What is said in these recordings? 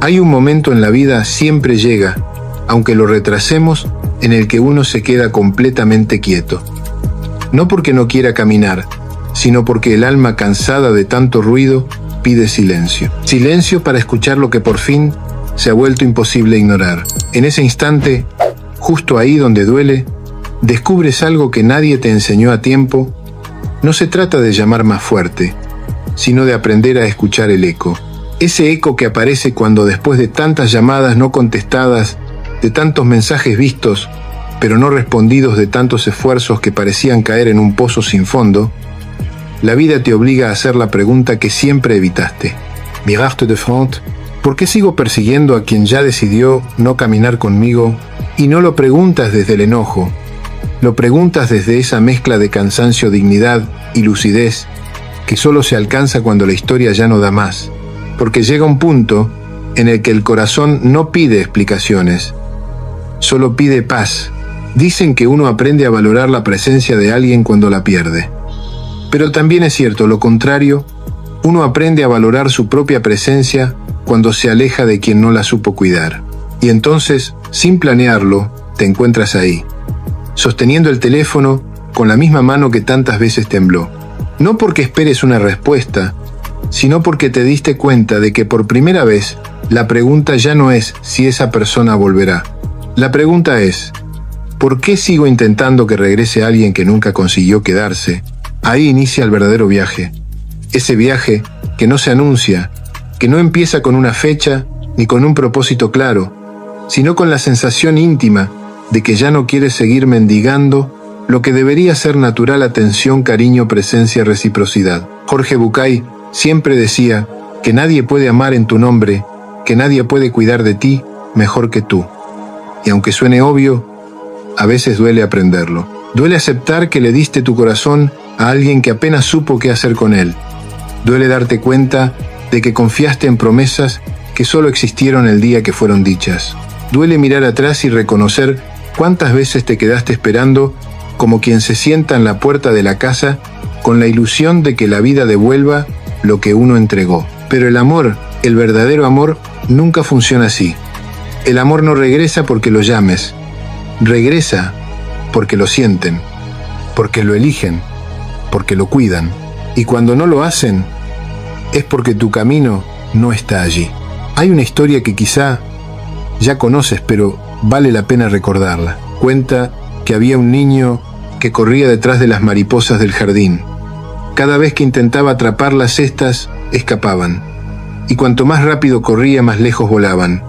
Hay un momento en la vida, siempre llega, aunque lo retrasemos, en el que uno se queda completamente quieto. No porque no quiera caminar, sino porque el alma, cansada de tanto ruido, pide silencio. Silencio para escuchar lo que por fin se ha vuelto imposible ignorar. En ese instante, justo ahí donde duele, descubres algo que nadie te enseñó a tiempo. No se trata de llamar más fuerte, sino de aprender a escuchar el eco. Ese eco que aparece cuando, después de tantas llamadas no contestadas, de tantos mensajes vistos, pero no respondidos, de tantos esfuerzos que parecían caer en un pozo sin fondo, la vida te obliga a hacer la pregunta que siempre evitaste. Miraste de frente, ¿por qué sigo persiguiendo a quien ya decidió no caminar conmigo? Y no lo preguntas desde el enojo, lo preguntas desde esa mezcla de cansancio, dignidad y lucidez que solo se alcanza cuando la historia ya no da más, porque llega un punto en el que el corazón no pide explicaciones, solo pide paz. Dicen que uno aprende a valorar la presencia de alguien cuando la pierde. Pero también es cierto lo contrario, uno aprende a valorar su propia presencia cuando se aleja de quien no la supo cuidar. Y entonces, sin planearlo, te encuentras ahí, sosteniendo el teléfono con la misma mano que tantas veces tembló. No porque esperes una respuesta, sino porque te diste cuenta de que por primera vez la pregunta ya no es si esa persona volverá. La pregunta es, ¿por qué sigo intentando que regrese alguien que nunca consiguió quedarse? Ahí inicia el verdadero viaje. Ese viaje que no se anuncia, que no empieza con una fecha ni con un propósito claro, sino con la sensación íntima de que ya no quieres seguir mendigando lo que debería ser natural: atención, cariño, presencia, reciprocidad. Jorge Bucay siempre decía que nadie puede amar en tu nombre, que nadie puede cuidar de ti mejor que tú. Y aunque suene obvio, a veces duele aprenderlo. Duele aceptar que le diste tu corazón a alguien que apenas supo qué hacer con él. Duele darte cuenta de que confiaste en promesas que solo existieron el día que fueron dichas. Duele mirar atrás y reconocer cuántas veces te quedaste esperando como quien se sienta en la puerta de la casa con la ilusión de que la vida devuelva lo que uno entregó. Pero el amor, el verdadero amor, nunca funciona así. El amor no regresa porque lo llames. Regresa porque lo sienten, porque lo eligen, porque lo cuidan. Y cuando no lo hacen, es porque tu camino no está allí. Hay una historia que quizá ya conoces, pero vale la pena recordarla. Cuenta que había un niño que corría detrás de las mariposas del jardín. Cada vez que intentaba atraparlas, estas escapaban. Y cuanto más rápido corría, más lejos volaban.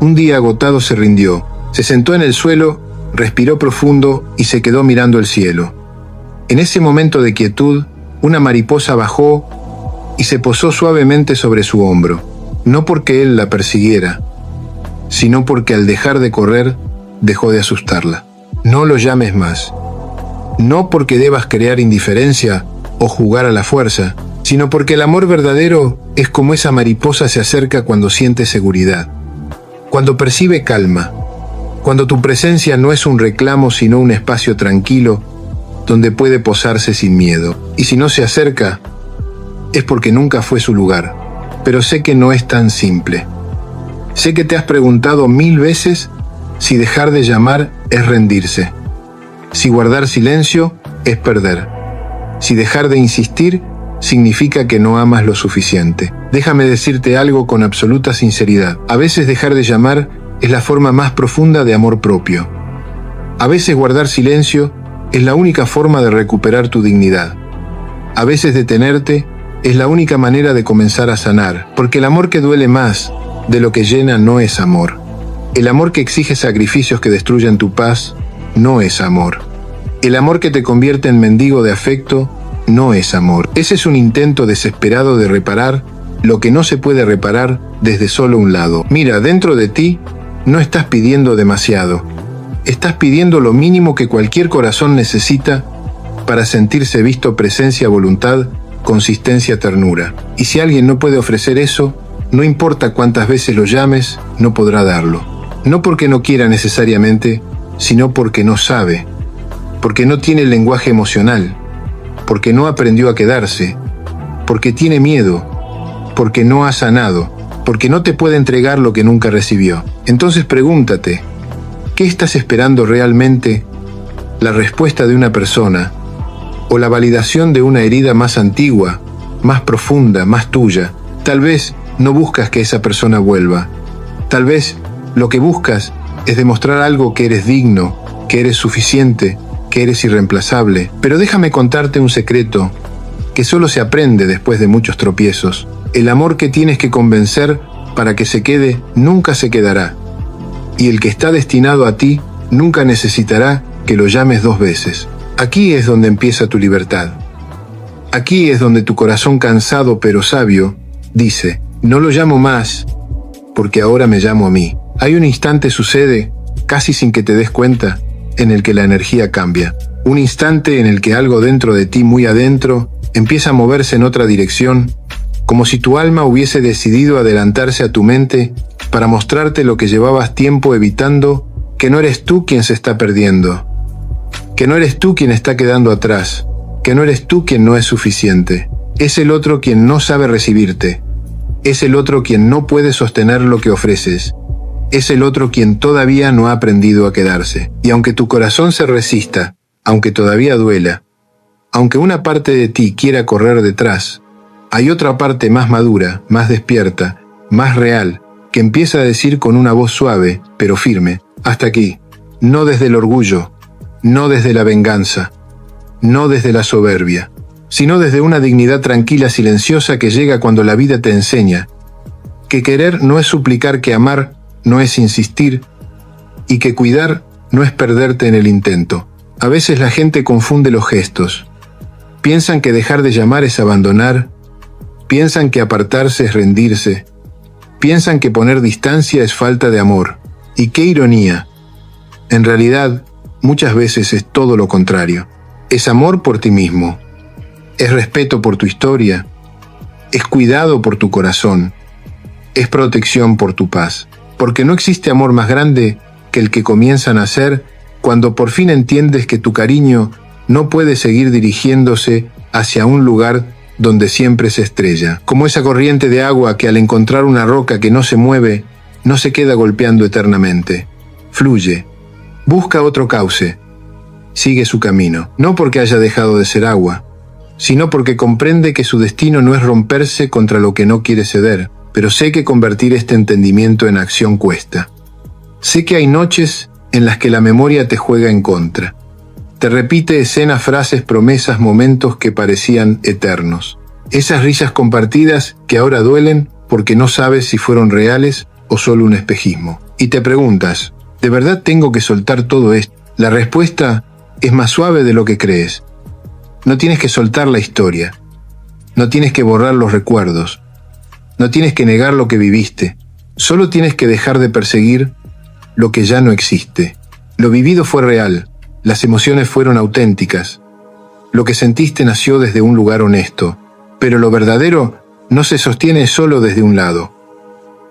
Un día, agotado, se rindió. Se sentó en el suelo, respiró profundo y se quedó mirando el cielo. En ese momento de quietud, una mariposa bajó y se posó suavemente sobre su hombro. No porque él la persiguiera, sino porque al dejar de correr, dejó de asustarla. No lo llames más. No porque debas crear indiferencia o jugar a la fuerza, sino porque el amor verdadero es como esa mariposa se acerca cuando siente seguridad, cuando percibe calma, cuando tu presencia no es un reclamo sino un espacio tranquilo donde puede posarse sin miedo. Y si no se acerca, es porque nunca fue su lugar. Pero sé que no es tan simple. Sé que te has preguntado 1000 veces si dejar de llamar es rendirse, si guardar silencio es perder, si dejar de insistir significa que no amas lo suficiente. Déjame decirte algo con absoluta sinceridad. A veces dejar de llamar es la forma más profunda de amor propio. A veces guardar silencio es la única forma de recuperar tu dignidad. A veces detenerte es la única manera de comenzar a sanar, porque el amor que duele más de lo que llena no es amor. El amor que exige sacrificios que destruyan tu paz no es amor. El amor que te convierte en mendigo de afecto no es amor. Ese es un intento desesperado de reparar lo que no se puede reparar desde solo un lado. Mira, dentro de ti no estás pidiendo demasiado. Estás pidiendo lo mínimo que cualquier corazón necesita para sentirse visto: presencia, voluntad, consistencia, ternura. Y si alguien no puede ofrecer eso, no importa cuántas veces lo llames, no podrá darlo. No porque no quiera necesariamente, sino porque no sabe, porque no tiene el lenguaje emocional, porque no aprendió a quedarse, porque tiene miedo, porque no ha sanado, porque no te puede entregar lo que nunca recibió. Entonces pregúntate, ¿qué estás esperando realmente? ¿La respuesta de una persona o la validación de una herida más antigua, más profunda, más tuya? Tal vez no buscas que esa persona vuelva. Tal vez lo que buscas es demostrar algo, que eres digno, que eres suficiente, que eres irreemplazable. Pero déjame contarte un secreto que solo se aprende después de muchos tropiezos. El amor que tienes que convencer para que se quede nunca se quedará. Y el que está destinado a ti nunca necesitará que lo llames 2 veces. Aquí es donde empieza tu libertad. Aquí es donde tu corazón cansado pero sabio dice: no lo llamo más, porque ahora me llamo a mí. Hay un instante, sucede, casi sin que te des cuenta, en el que la energía cambia. Un instante en el que algo dentro de ti, muy adentro, empieza a moverse en otra dirección, como si tu alma hubiese decidido adelantarse a tu mente para mostrarte lo que llevabas tiempo evitando, que no eres tú quien se está perdiendo, que no eres tú quien está quedando atrás, que no eres tú quien no es suficiente. Es el otro quien no sabe recibirte. Es el otro quien no puede sostener lo que ofreces. Es el otro quien todavía no ha aprendido a quedarse. Y aunque tu corazón se resista, aunque todavía duela, aunque una parte de ti quiera correr detrás, hay otra parte más madura, más despierta, más real, que empieza a decir con una voz suave, pero firme: hasta aquí. No desde el orgullo, no desde la venganza, no desde la soberbia, sino desde una dignidad tranquila, silenciosa, que llega cuando la vida te enseña que querer no es suplicar, que amar no es insistir, y que cuidar no es perderte en el intento. A veces la gente confunde los gestos. Piensan que dejar de llamar es abandonar, piensan que apartarse es rendirse, piensan que poner distancia es falta de amor. Y qué ironía. En realidad, muchas veces es todo lo contrario. Es amor por ti mismo, es respeto por tu historia, es cuidado por tu corazón, es protección por tu paz. Porque no existe amor más grande que el que comienza a nacer cuando por fin entiendes que tu cariño no puede seguir dirigiéndose hacia un lugar donde siempre se estrella. Como esa corriente de agua que al encontrar una roca que no se mueve, no se queda golpeando eternamente. Fluye, busca otro cauce, sigue su camino. No porque haya dejado de ser agua, sino porque comprende que su destino no es romperse contra lo que no quiere ceder. Pero sé que convertir este entendimiento en acción cuesta. Sé que hay noches en las que la memoria te juega en contra. Te repite escenas, frases, promesas, momentos que parecían eternos. Esas risas compartidas que ahora duelen porque no sabes si fueron reales o solo un espejismo. Y te preguntas, ¿de verdad tengo que soltar todo esto? La respuesta es más suave de lo que crees. No tienes que soltar la historia. No tienes que borrar los recuerdos. No tienes que negar lo que viviste. Solo tienes que dejar de perseguir lo que ya no existe. Lo vivido fue real. Las emociones fueron auténticas. Lo que sentiste nació desde un lugar honesto. Pero lo verdadero no se sostiene solo desde un lado.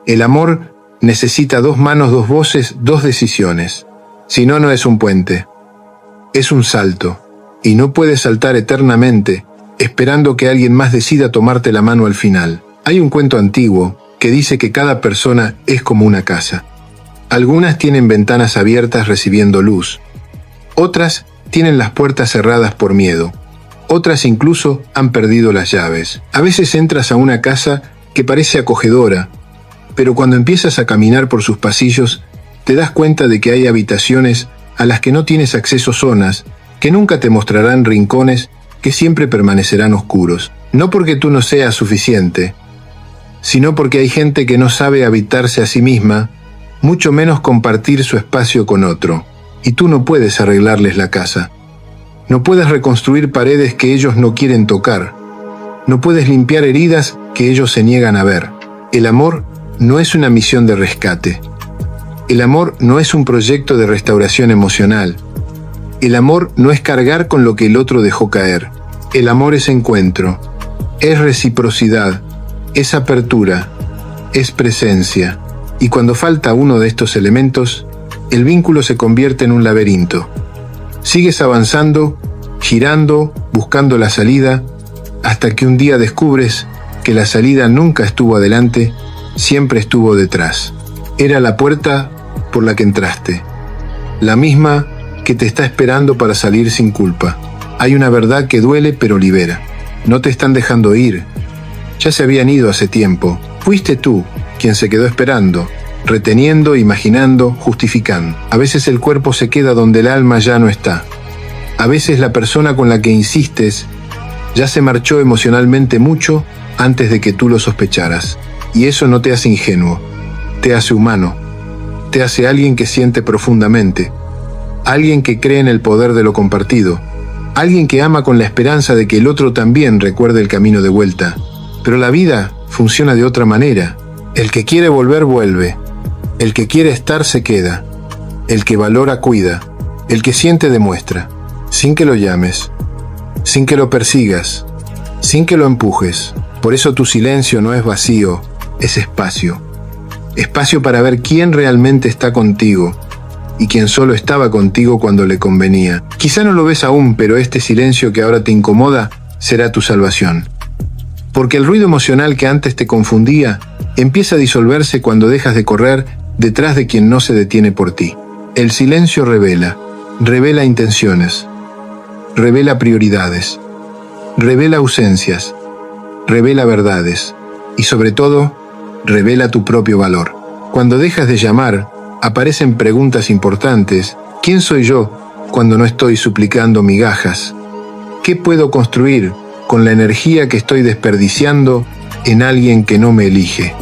El amor necesita 2 manos, 2 voces, 2 decisiones. Si no, no es un puente. Es un salto. Y no puedes saltar eternamente esperando que alguien más decida tomarte la mano al final. Hay un cuento antiguo que dice que cada persona es como una casa. Algunas tienen ventanas abiertas recibiendo luz. Otras tienen las puertas cerradas por miedo. Otras incluso han perdido las llaves. A veces entras a una casa que parece acogedora, pero cuando empiezas a caminar por sus pasillos, te das cuenta de que hay habitaciones a las que no tienes acceso, zonas que nunca te mostrarán, rincones que siempre permanecerán oscuros. No porque tú no seas suficiente, sino porque hay gente que no sabe habitarse a sí misma, mucho menos compartir su espacio con otro. Y tú no puedes arreglarles la casa. No puedes reconstruir paredes que ellos no quieren tocar. No puedes limpiar heridas que ellos se niegan a ver. El amor no es una misión de rescate. El amor no es un proyecto de restauración emocional. El amor no es cargar con lo que el otro dejó caer. El amor es encuentro, es reciprocidad, es apertura, es presencia. Y cuando falta uno de estos elementos, el vínculo se convierte en un laberinto. Sigues avanzando, girando, buscando la salida, hasta que un día descubres que la salida nunca estuvo adelante, siempre estuvo detrás. Era la puerta por la que entraste, la misma que te está esperando para salir sin culpa. Hay una verdad que duele pero libera. No te están dejando ir. Ya se habían ido hace tiempo. Fuiste tú quien se quedó esperando, reteniendo, imaginando, justificando. A veces el cuerpo se queda donde el alma ya no está. A veces la persona con la que insistes ya se marchó emocionalmente mucho antes de que tú lo sospecharas. Y eso no te hace ingenuo, te hace humano, te hace alguien que siente profundamente, alguien que cree en el poder de lo compartido, alguien que ama con la esperanza de que el otro también recuerde el camino de vuelta. Pero la vida funciona de otra manera. El que quiere volver, vuelve. El que quiere estar, se queda. El que valora, cuida. El que siente, demuestra. Sin que lo llames, sin que lo persigas, sin que lo empujes. Por eso tu silencio no es vacío, es espacio. Espacio para ver quién realmente está contigo y quién solo estaba contigo cuando le convenía. Quizá no lo ves aún, pero este silencio que ahora te incomoda será tu salvación. Porque el ruido emocional que antes te confundía empieza a disolverse cuando dejas de correr detrás de quien no se detiene por ti. El silencio revela intenciones, revela prioridades, revela ausencias, revela verdades y sobre todo, revela tu propio valor. Cuando dejas de llamar, aparecen preguntas importantes. ¿Quién soy yo cuando no estoy suplicando migajas? ¿Qué puedo construir con la energía que estoy desperdiciando en alguien que no me elige?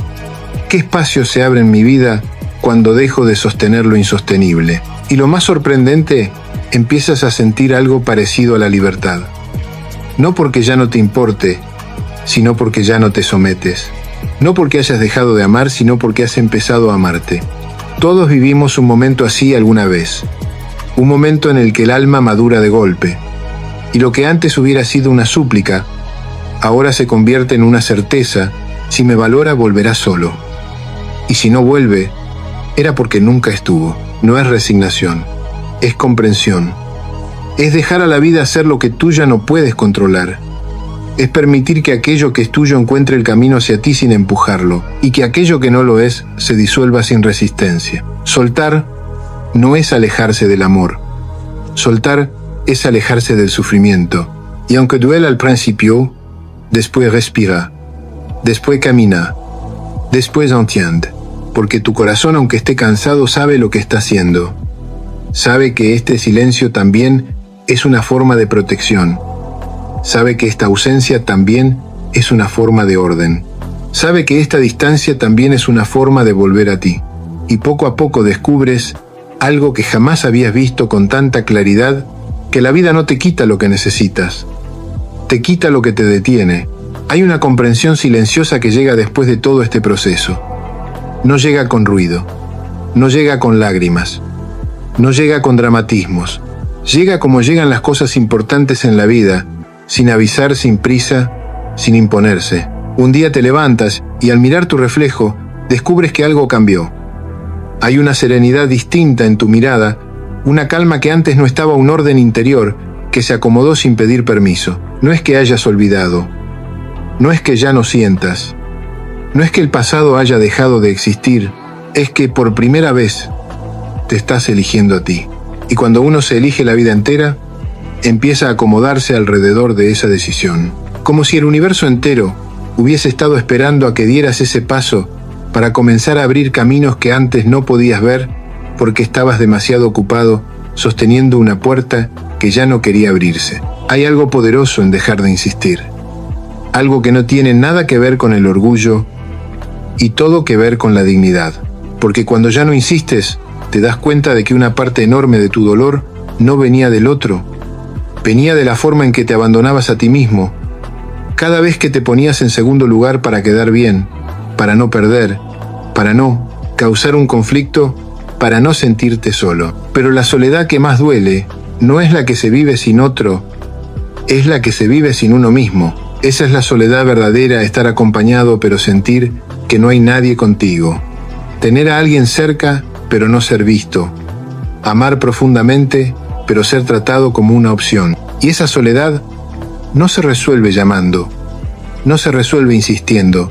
¿Qué espacio se abre en mi vida cuando dejo de sostener lo insostenible? Y lo más sorprendente, empiezas a sentir algo parecido a la libertad. No porque ya no te importe, sino porque ya no te sometes. No porque hayas dejado de amar, sino porque has empezado a amarte. Todos vivimos un momento así alguna vez. Un momento en el que el alma madura de golpe. Y lo que antes hubiera sido una súplica, ahora se convierte en una certeza. Si me valora, volverá solo. Y si no vuelve, era porque nunca estuvo. No es resignación, es comprensión. Es dejar a la vida hacer lo que tú ya no puedes controlar. Es permitir que aquello que es tuyo encuentre el camino hacia ti sin empujarlo, y que aquello que no lo es se disuelva sin resistencia. Soltar no es alejarse del amor. Soltar es alejarse del sufrimiento. Y aunque duela al principio, después respira, después camina, después entiende. Porque tu corazón, aunque esté cansado, sabe lo que está haciendo. Sabe que este silencio también es una forma de protección. Sabe que esta ausencia también es una forma de orden. Sabe que esta distancia también es una forma de volver a ti. Y poco a poco descubres algo que jamás habías visto con tanta claridad, que la vida no te quita lo que necesitas. Te quita lo que te detiene. Hay una comprensión silenciosa que llega después de todo este proceso. No llega con ruido. No llega con lágrimas. No llega con dramatismos. Llega como llegan las cosas importantes en la vida, sin avisar, sin prisa, sin imponerse. Un día te levantas y al mirar tu reflejo, descubres que algo cambió. Hay una serenidad distinta en tu mirada, una calma que antes no estaba, un orden interior que se acomodó sin pedir permiso. No es que hayas olvidado, no es que ya no sientas, no es que el pasado haya dejado de existir, es que por primera vez te estás eligiendo a ti. Y cuando uno se elige la vida entera, empieza a acomodarse alrededor de esa decisión. Como si el universo entero hubiese estado esperando a que dieras ese paso para comenzar a abrir caminos que antes no podías ver porque estabas demasiado ocupado sosteniendo una puerta que ya no quería abrirse. Hay algo poderoso en dejar de insistir. Algo que no tiene nada que ver con el orgullo y todo que ver con la dignidad. Porque cuando ya no insistes, te das cuenta de que una parte enorme de tu dolor no venía del otro, venía de la forma en que te abandonabas a ti mismo. Cada vez que te ponías en segundo lugar para quedar bien, para no perder, para no causar un conflicto, para no sentirte solo. Pero la soledad que más duele no es la que se vive sin otro, es la que se vive sin uno mismo. Esa es la soledad verdadera, estar acompañado pero sentir que no hay nadie contigo. Tener a alguien cerca pero no ser visto. Amar profundamente pero ser tratado como una opción. Y esa soledad no se resuelve llamando, no se resuelve insistiendo,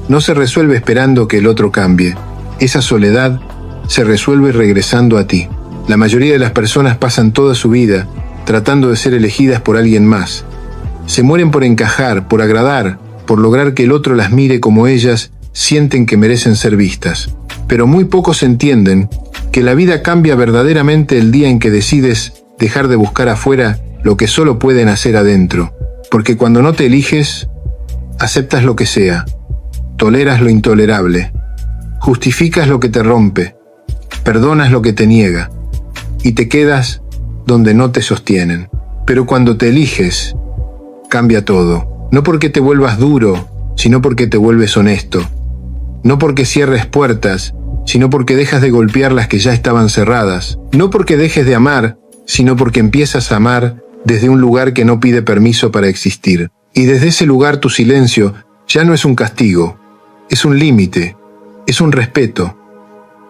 no se resuelve esperando que el otro cambie. Esa soledad se resuelve regresando a ti. La mayoría de las personas pasan toda su vida tratando de ser elegidas por alguien más. Se mueren por encajar, por agradar, por lograr que el otro las mire como ellas sienten que merecen ser vistas. Pero muy pocos entienden que la vida cambia verdaderamente el día en que decides dejar de buscar afuera lo que solo pueden hacer adentro. Porque cuando no te eliges, aceptas lo que sea, toleras lo intolerable, justificas lo que te rompe, perdonas lo que te niega, y te quedas donde no te sostienen. Pero cuando te eliges, cambia todo. No porque te vuelvas duro, sino porque te vuelves honesto. No porque cierres puertas, sino porque dejas de golpear las que ya estaban cerradas. No porque dejes de amar, sino porque empiezas a amar desde un lugar que no pide permiso para existir. Y desde ese lugar tu silencio ya no es un castigo, es un límite, es un respeto,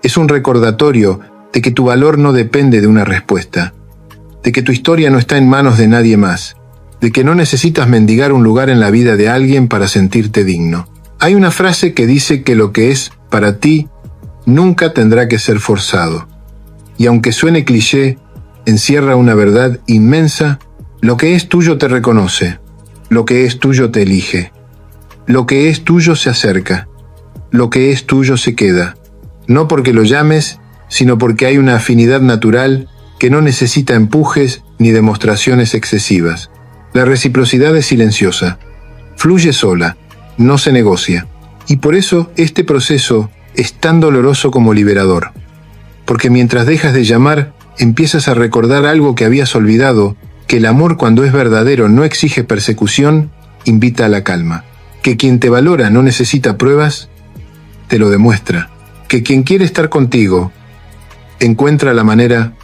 es un recordatorio de que tu valor no depende de una respuesta, de que tu historia no está en manos de nadie más, de que no necesitas mendigar un lugar en la vida de alguien para sentirte digno. Hay una frase que dice que lo que es para ti nunca tendrá que ser forzado. Y aunque suene cliché, encierra una verdad inmensa. Lo que es tuyo te reconoce, lo que es tuyo te elige, lo que es tuyo se acerca, lo que es tuyo se queda. No porque lo llames, sino porque hay una afinidad natural que no necesita empujes ni demostraciones excesivas. La reciprocidad es silenciosa, fluye sola, no se negocia. Y por eso este proceso es tan doloroso como liberador. Porque mientras dejas de llamar, empiezas a recordar algo que habías olvidado, que el amor cuando es verdadero no exige persecución, invita a la calma. Que quien te valora no necesita pruebas, te lo demuestra. Que quien quiere estar contigo, encuentra la manera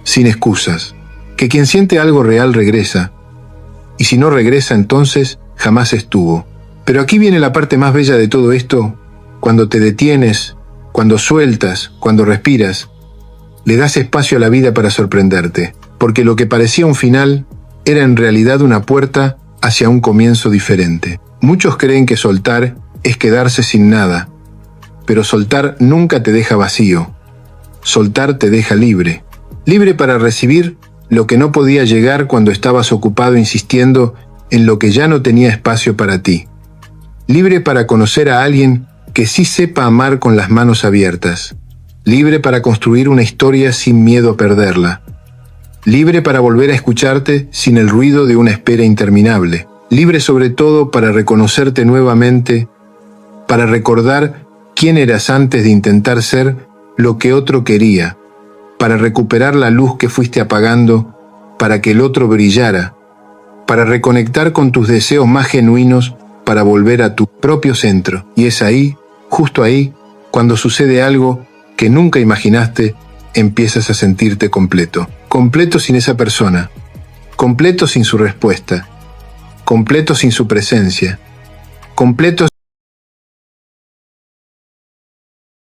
sin excusas. Que quien siente algo real regresa. Y si no regresa entonces, jamás estuvo. Pero aquí viene la parte más bella de todo esto, cuando te detienes, cuando sueltas, cuando respiras, le das espacio a la vida para sorprenderte, porque lo que parecía un final era en realidad una puerta hacia un comienzo diferente. Muchos creen que soltar es quedarse sin nada, pero soltar nunca te deja vacío. Soltar te deja libre. Libre para recibir lo que no podía llegar cuando estabas ocupado insistiendo en lo que ya no tenía espacio para ti. Libre para conocer a alguien que sí sepa amar con las manos abiertas. Libre para construir una historia sin miedo a perderla. Libre para volver a escucharte sin el ruido de una espera interminable. Libre sobre todo para reconocerte nuevamente, para recordar quién eras antes de intentar ser lo que otro quería, para recuperar la luz que fuiste apagando, para que el otro brillara, para reconectar con tus deseos más genuinos, para volver a tu propio centro. Y es ahí, justo ahí, cuando sucede algo que nunca imaginaste, empiezas a sentirte completo. Completo sin esa persona, completo sin su respuesta, completo sin su presencia, completo